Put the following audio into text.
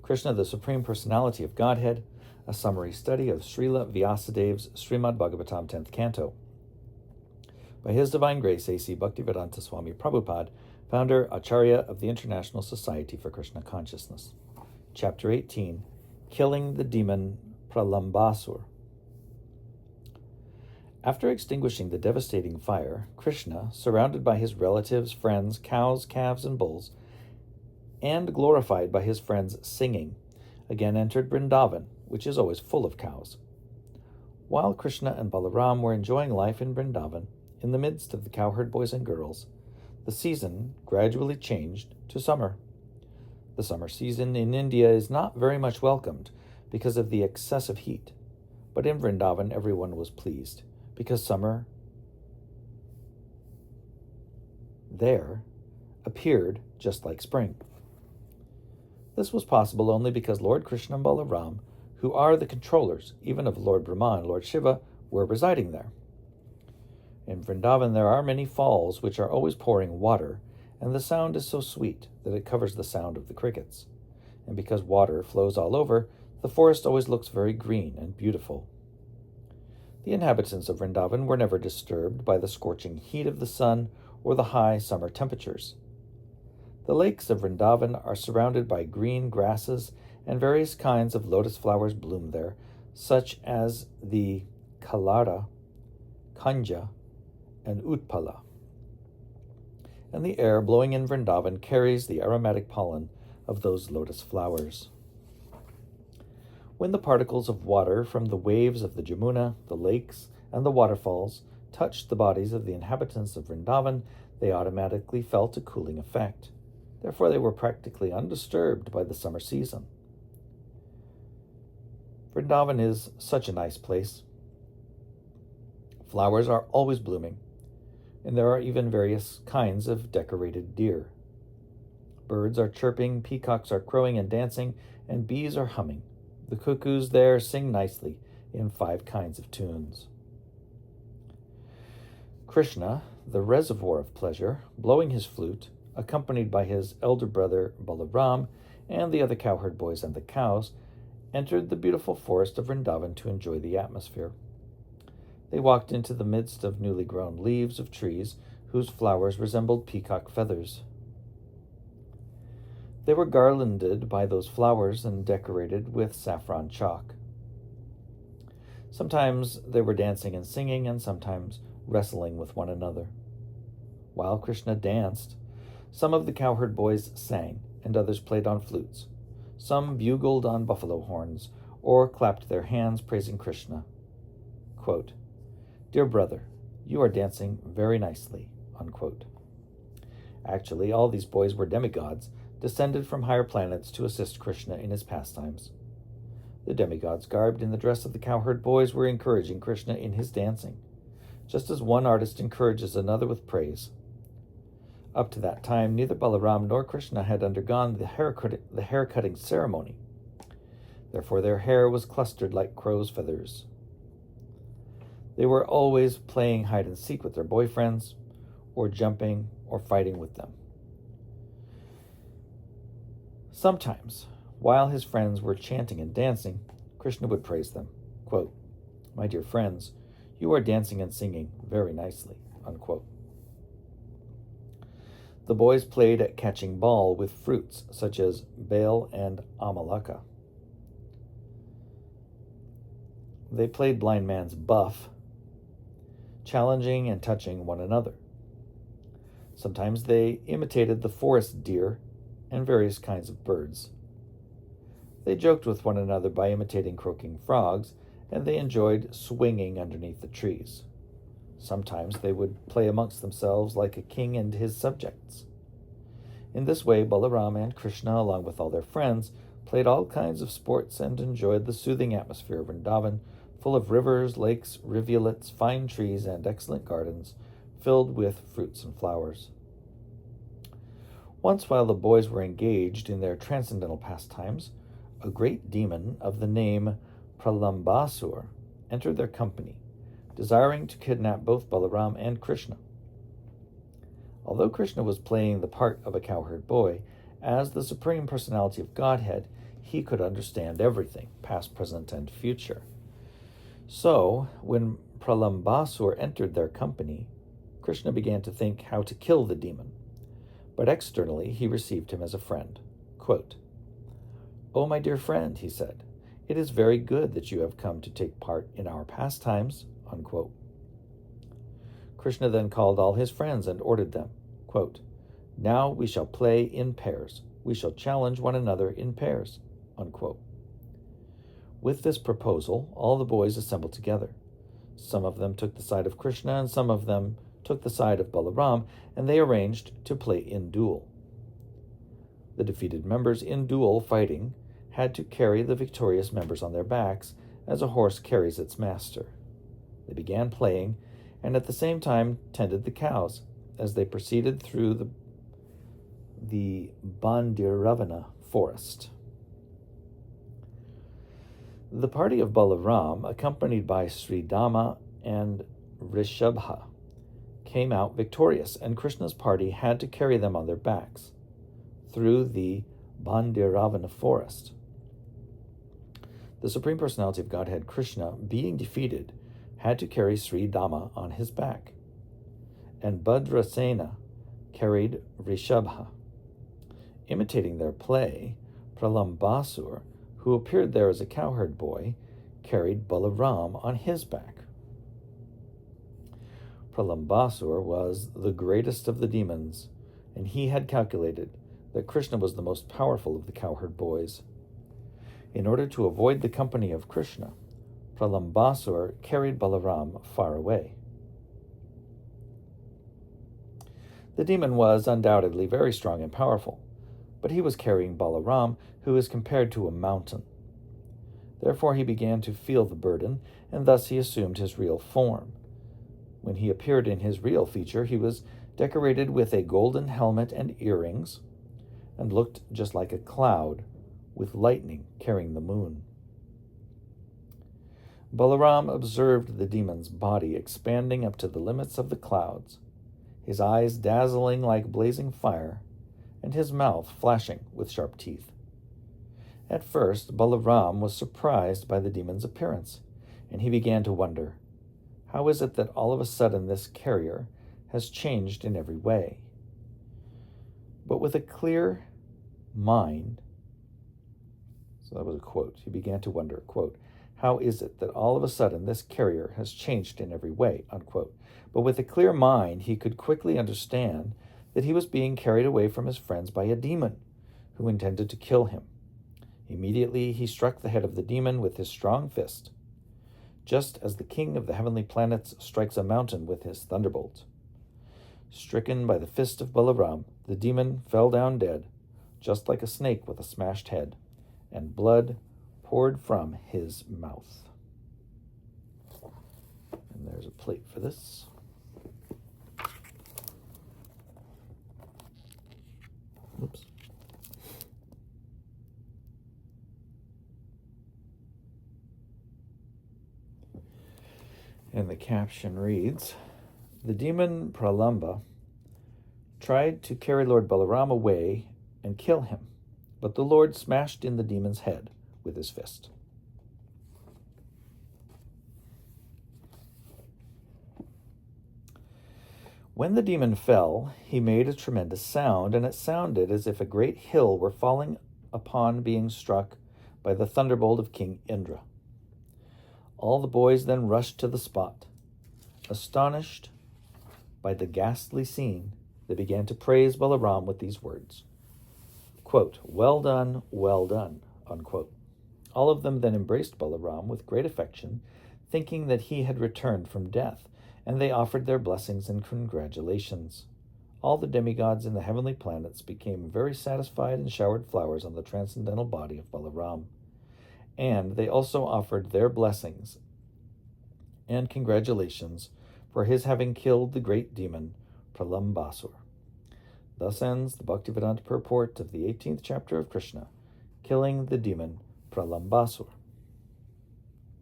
Krishna, the Supreme Personality of Godhead, a summary study of Srila Vyasadev's Srimad Bhagavatam 10th Canto. By His Divine Grace, A.C. Bhaktivedanta Swami Prabhupada, founder, Acharya of the International Society for Krishna Consciousness. Chapter 18, Killing the Demon Pralambasur. After extinguishing the devastating fire, Krishna, surrounded by his relatives, friends, cows, calves, and bulls, and glorified by his friends singing, again entered Vrindavan, which is always full of cows. While Krishna and Balaram were enjoying life in Vrindavan, in the midst of the cowherd boys and girls, the season gradually changed to summer. The summer season in India is not very much welcomed because of the excessive heat, but in Vrindavan everyone was pleased, because summer there appeared just like spring. This was possible only because Lord Krishna and Balaram, who are the controllers even of Lord Brahma and Lord Shiva, were residing there. In Vrindavan there are many falls which are always pouring water, and the sound is so sweet that it covers the sound of the crickets. And because water flows all over, the forest always looks very green and beautiful. The inhabitants of Vrindavan were never disturbed by the scorching heat of the sun or the high summer temperatures. The lakes of Vrindavan are surrounded by green grasses, and various kinds of lotus flowers bloom there, such as the Kalara, Kanja, and Utpala. And the air blowing in Vrindavan carries the aromatic pollen of those lotus flowers. When the particles of water from the waves of the Jamuna, the lakes, and the waterfalls touched the bodies of the inhabitants of Vrindavan, they automatically felt a cooling effect. Therefore, they were practically undisturbed by the summer season. Vrindavan is such a nice place. Flowers are always blooming, and there are even various kinds of decorated deer. Birds are chirping, peacocks are crowing and dancing, and bees are humming. The cuckoos there sing nicely in 5 kinds of tunes. Krishna, the reservoir of pleasure, blowing his flute, accompanied by his elder brother Balaram and the other cowherd boys and the cows, entered the beautiful forest of Vrindavan to enjoy the atmosphere. They walked into the midst of newly grown leaves of trees whose flowers resembled peacock feathers. They were garlanded by those flowers and decorated with saffron chalk. Sometimes they were dancing and singing, and sometimes wrestling with one another. While Krishna danced, some of the cowherd boys sang, and others played on flutes. Some bugled on buffalo horns, or clapped their hands praising Krishna. Quote, "Dear brother, you are dancing very nicely," unquote. Actually, all these boys were demigods, descended from higher planets to assist Krishna in his pastimes. The demigods, garbed in the dress of the cowherd boys, were encouraging Krishna in his dancing, just as one artist encourages another with praise. Up to that time, neither Balaram nor Krishna had undergone the hair-cutting ceremony. Therefore, their hair was clustered like crow's feathers. They were always playing hide-and-seek with their boyfriends, or jumping or fighting with them. Sometimes, while his friends were chanting and dancing, Krishna would praise them. Quote, "My dear friends, you are dancing and singing very nicely," unquote. The boys played at catching ball with fruits such as bale and amalaka. They played blind man's buff, challenging and touching one another. Sometimes they imitated the forest deer and various kinds of birds. They joked with one another by imitating croaking frogs, and they enjoyed swinging underneath the trees. Sometimes they would play amongst themselves like a king and his subjects. In this way, Balaram and Krishna, along with all their friends, played all kinds of sports and enjoyed the soothing atmosphere of Vrindavan, full of rivers, lakes, rivulets, fine trees, and excellent gardens, filled with fruits and flowers. Once, while the boys were engaged in their transcendental pastimes, a great demon of the name Pralambasur entered their company, desiring to kidnap both Balaram and Krishna. Although Krishna was playing the part of a cowherd boy, as the Supreme Personality of Godhead, he could understand everything, past, present, and future. So, when Pralambasur entered their company, Krishna began to think how to kill the demon. But externally, he received him as a friend. Quote, "Oh, my dear friend," he said, "it is very good that you have come to take part in our pastimes." Unquote. Krishna then called all his friends and ordered them, quote, "Now we shall play in pairs. We shall challenge one another in pairs." Unquote. With this proposal, all the boys assembled together. Some of them took the side of Krishna, and some of them took the side of Balaram, and they arranged to play in duel. The defeated members in duel fighting had to carry the victorious members on their backs as a horse carries its master. They began playing, and at the same time tended the cows as they proceeded through the Bandiravana forest. The party of Balaram, accompanied by Sridama and Rishabha, came out victorious, and Krishna's party had to carry them on their backs through the Bandiravana forest. The Supreme Personality of Godhead, Krishna, being defeated, had to carry Sridama on his back, and Bhadrasena carried Rishabha. Imitating their play, Pralambasur, who appeared there as a cowherd boy, carried Balaram on his back. Pralambasur was the greatest of the demons, and he had calculated that Krishna was the most powerful of the cowherd boys. In order to avoid the company of Krishna, Pralambasur carried Balaram far away. The demon was undoubtedly very strong and powerful, but he was carrying Balaram, who is compared to a mountain. Therefore he began to feel the burden, and thus he assumed his real form. When he appeared in his real feature, he was decorated with a golden helmet and earrings, and looked just like a cloud, with lightning carrying the moon. Balaram observed the demon's body expanding up to the limits of the clouds, his eyes dazzling like blazing fire, and his mouth flashing with sharp teeth. At first, Balaram was surprised by the demon's appearance, and he began to wonder, how is it that all of a sudden this carrier has changed in every way? But with a clear mind, so that was a quote, he began to wonder, quote, how is it that all of a sudden this carrier has changed in every way, unquote. But with a clear mind, he could quickly understand that he was being carried away from his friends by a demon who intended to kill him. Immediately he struck the head of the demon with his strong fist, just as the king of the heavenly planets strikes a mountain with his thunderbolt. Stricken by the fist of Balaram, the demon fell down dead, just like a snake with a smashed head, and blood poured from his mouth. And there's a plate for this. Oops. And the caption reads, the demon Pralamba tried to carry Lord Balaram away and kill him, but the Lord smashed in the demon's head with his fist. When the demon fell, he made a tremendous sound, and it sounded as if a great hill were falling upon being struck by the thunderbolt of King Indra. All the boys then rushed to the spot. Astonished by the ghastly scene, they began to praise Balaram with these words, quote, well done, unquote. All of them then embraced Balaram with great affection, thinking that he had returned from death, and they offered their blessings and congratulations. All the demigods in the heavenly planets became very satisfied and showered flowers on the transcendental body of Balaram. And they also offered their blessings and congratulations for his having killed the great demon Pralambasur. Thus ends the Bhaktivedanta purport of the 18th chapter of Krishna, killing the demon Pralambasur.